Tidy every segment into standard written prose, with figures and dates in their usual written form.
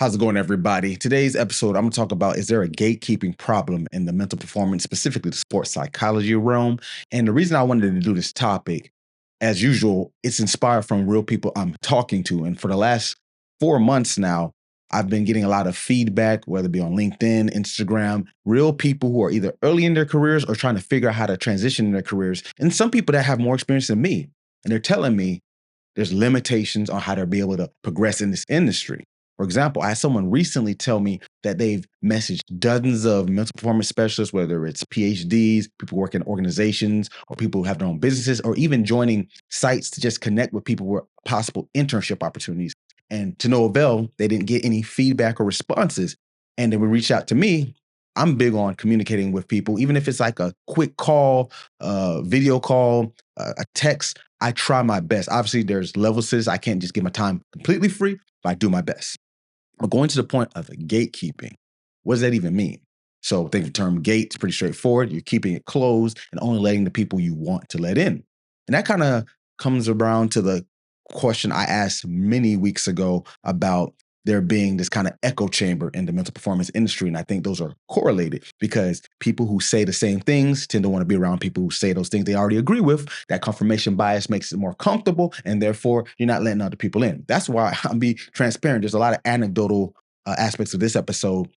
How's it going, everybody? Today's episode, I'm going to talk about, is there a gatekeeping problem in the mental performance, specifically the sports psychology realm? And the reason I wanted to do this topic, as usual, it's inspired from real people I'm talking to. And for the last 4 months now, I've been getting a lot of feedback, whether it be on LinkedIn, Instagram, real people who are either early in their careers or trying to figure out how to transition in their careers. And some people that have more experience than me. And they're telling me there's limitations on how to be able to progress in this industry. For example, I had someone recently tell me that they've messaged dozens of mental performance specialists, whether it's PhDs, people who work in organizations, or people who have their own businesses, or even joining sites to just connect with people with possible internship opportunities. And to no avail, they didn't get any feedback or responses. And then we reached out to me. I'm big on communicating with people, even if it's like a quick call, video call, a text. I try my best. Obviously, there's levels to this. I can't just give my time completely free, but I do my best. But going to the point of gatekeeping, what does that even mean? So think the term gate is pretty straightforward. You're keeping it closed and only letting the people you want to let in. And that kind of comes around to the question I asked many weeks ago about there being this kind of echo chamber in the mental performance industry. And I think those are correlated because people who say the same things tend to want to be around people who say those things they already agree with. That confirmation bias makes it more comfortable, and therefore you're not letting other people in. That's why I'm being transparent. There's a lot of anecdotal aspects of this episode.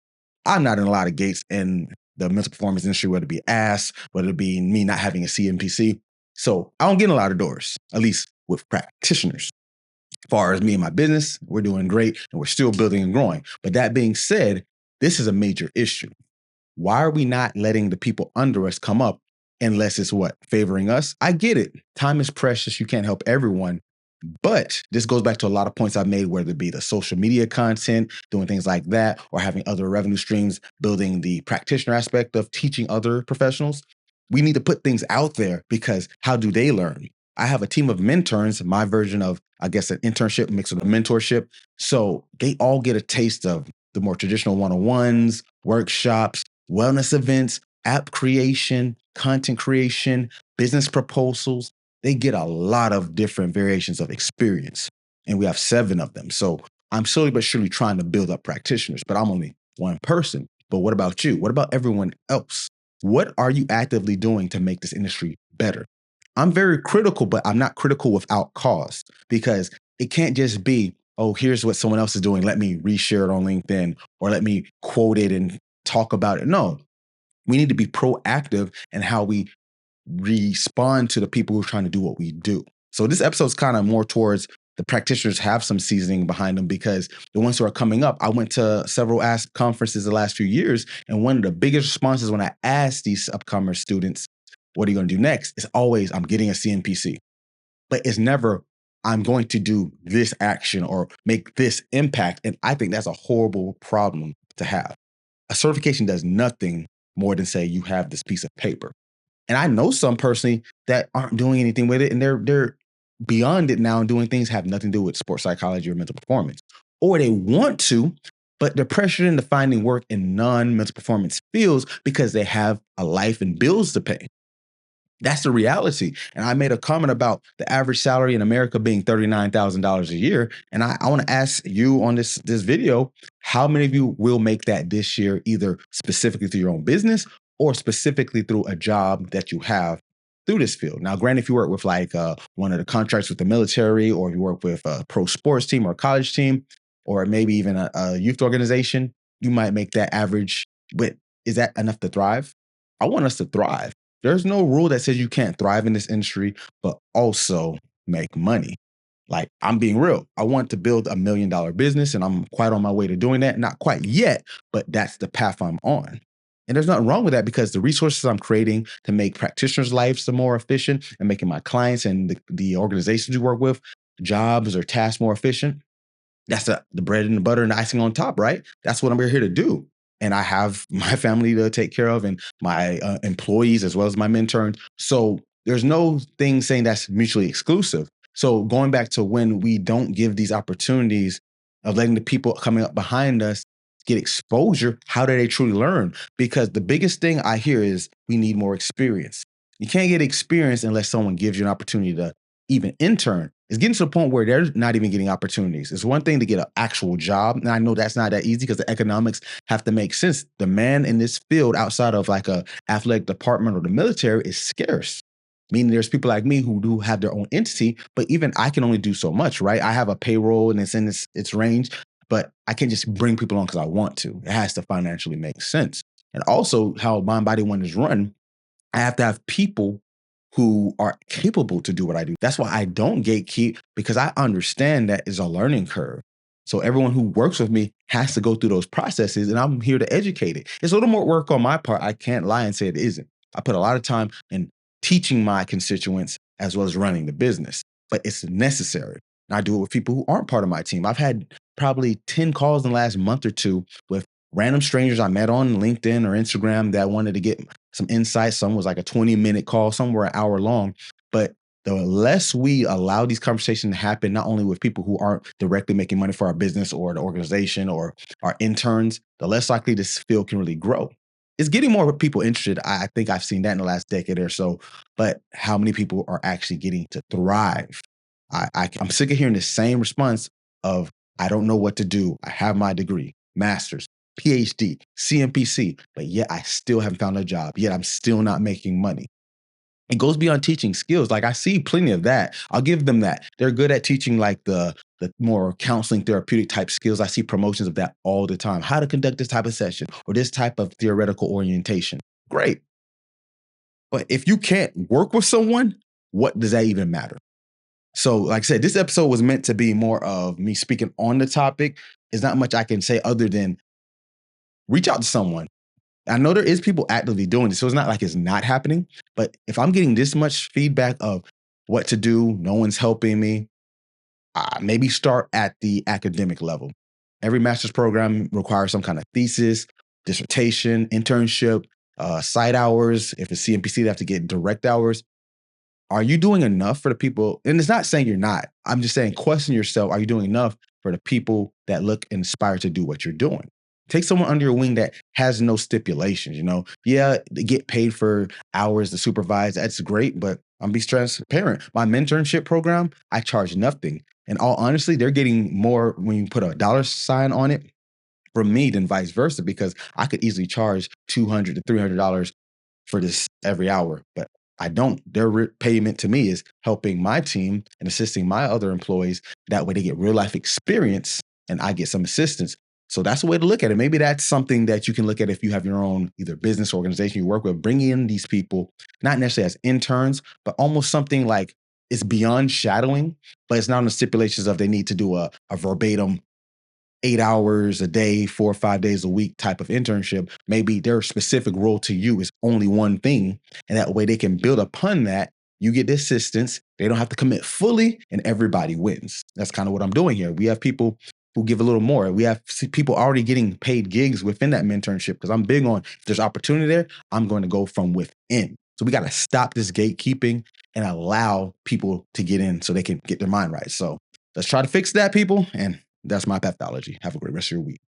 I'm not in a lot of gates in the mental performance industry, whether it be AS, whether it be me not having a CNPC. So I don't get in a lot of doors, at least with practitioners. As far as me and my business, we're doing great and we're still building and growing. But that being said, this is a major issue. Why are we not letting the people under us come up unless it's what? Favoring us? I get it. Time is precious. You can't help everyone. But this goes back to a lot of points I've made, whether it be the social media content, doing things like that, or having other revenue streams, building the practitioner aspect of teaching other professionals. We need to put things out there because how do they learn? I have a team of interns, my version of, I guess, an internship mixed with a mentorship. So they all get a taste of the more traditional one-on-ones, workshops, wellness events, app creation, content creation, business proposals. They get a lot of different variations of experience. And we have 7 of them. So I'm slowly but surely trying to build up practitioners, but I'm only one person. But what about you? What about everyone else? What are you actively doing to make this industry better? I'm very critical, but I'm not critical without cause because it can't just be, oh, here's what someone else is doing. Let me reshare it on LinkedIn or let me quote it and talk about it. No, we need to be proactive in how we respond to the people who are trying to do what we do. So this episode is kind of more towards the practitioners have some seasoning behind them because the ones who are coming up, I went to several ASP conferences the last few years. And one of the biggest responses when I asked these upcomer students, what are you going to do next? It's always, I'm getting a CNPC. But it's never, I'm going to do this action or make this impact. And I think that's a horrible problem to have. A certification does nothing more than say you have this piece of paper. And I know some personally that aren't doing anything with it, and they're beyond it now and doing things have nothing to do with sports psychology or mental performance. Or they want to, but they're pressured into finding work in non-mental performance fields because they have a life and bills to pay. That's the reality. And I made a comment about the average salary in America being $39,000 a year. And I want to ask you on this video, how many of you will make that this year, either specifically through your own business or specifically through a job that you have through this field? Now, granted, if you work with like one of the contracts with the military, or if you work with a pro sports team or a college team, or maybe even a youth organization, you might make that average. But is that enough to thrive? I want us to thrive. There's no rule that says you can't thrive in this industry, but also make money. Like, I'm being real. I want to build $1 million business, and I'm quite on my way to doing that. Not quite yet, but that's the path I'm on. And there's nothing wrong with that because the resources I'm creating to make practitioners' lives more efficient and making my clients and the organizations we work with, jobs or tasks more efficient, that's the bread and the butter and the icing on top, right? That's what I'm here to do. And I have my family to take care of and my employees as well as my interns. So there's no thing saying that's mutually exclusive. So going back to when we don't give these opportunities of letting the people coming up behind us get exposure, how do they truly learn? Because the biggest thing I hear is we need more experience. You can't get experience unless someone gives you an opportunity to even intern. It's getting to the point where they're not even getting opportunities. It's one thing to get an actual job. And I know that's not that easy because the economics have to make sense. The man in this field outside of like a athletic department or the military is scarce. Meaning there's people like me who do have their own entity, but even I can only do so much, right? I have a payroll and it's in its range, but I can't just bring people on because I want to. It has to financially make sense. And also how Mind Body One is run, I have to have people who are capable to do what I do. That's why I don't gatekeep because I understand that is a learning curve. So everyone who works with me has to go through those processes and I'm here to educate it. It's a little more work on my part. I can't lie and say it isn't. I put a lot of time in teaching my constituents as well as running the business, but it's necessary. And I do it with people who aren't part of my team. I've had probably 10 calls in the last month or two with random strangers I met on LinkedIn or Instagram that wanted to get some insights. Some was like a 20-minute call, some were an hour long. But the less we allow these conversations to happen, not only with people who aren't directly making money for our business or the organization or our interns, the less likely this field can really grow. It's getting more people interested. I think I've seen that in the last decade or so. But how many people are actually getting to thrive? I'm sick of hearing the same response of, I don't know what to do. I have my degree, master's, PhD, CNPC, but yet I still haven't found a job. Yet I'm still not making money. It goes beyond teaching skills. Like I see plenty of that. I'll give them that. They're good at teaching like the more counseling therapeutic type skills. I see promotions of that all the time. How to conduct this type of session or this type of theoretical orientation. Great. But if you can't work with someone, what does that even matter? So, like I said, this episode was meant to be more of me speaking on the topic. There's not much I can say other than reach out to someone. I know there is people actively doing this, so it's not like it's not happening. But if I'm getting this much feedback of what to do, no one's helping me, maybe start at the academic level. Every master's program requires some kind of thesis, dissertation, internship, site hours. If it's CNPC, they have to get direct hours. Are you doing enough for the people? And it's not saying you're not. I'm just saying question yourself. Are you doing enough for the people that look inspired to do what you're doing? Take someone under your wing that has no stipulations, Yeah, they get paid for hours to supervise. That's great, but I'm be transparent. My mentorship program, I charge nothing. And all honestly, they're getting more when you put a dollar sign on it from me than vice versa, because I could easily charge $200 to $300 for this every hour, but I don't. Their payment to me is helping my team and assisting my other employees. That way they get real life experience and I get some assistance. So that's a way to look at it. Maybe that's something that you can look at if you have your own either business organization you work with, bringing in these people, not necessarily as interns, but almost something like it's beyond shadowing, but it's not on the stipulations of they need to do a verbatim 8 hours a day, 4 or 5 days a week type of internship. Maybe their specific role to you is only one thing. And that way they can build upon that. You get the assistance. They don't have to commit fully and everybody wins. That's kind of what I'm doing here. We have people who give a little more. We have people already getting paid gigs within that mentorship because I'm big on if there's opportunity there, I'm going to go from within. So we got to stop this gatekeeping and allow people to get in so they can get their mind right. So let's try to fix that, people. And that's my pathology. Have a great rest of your week.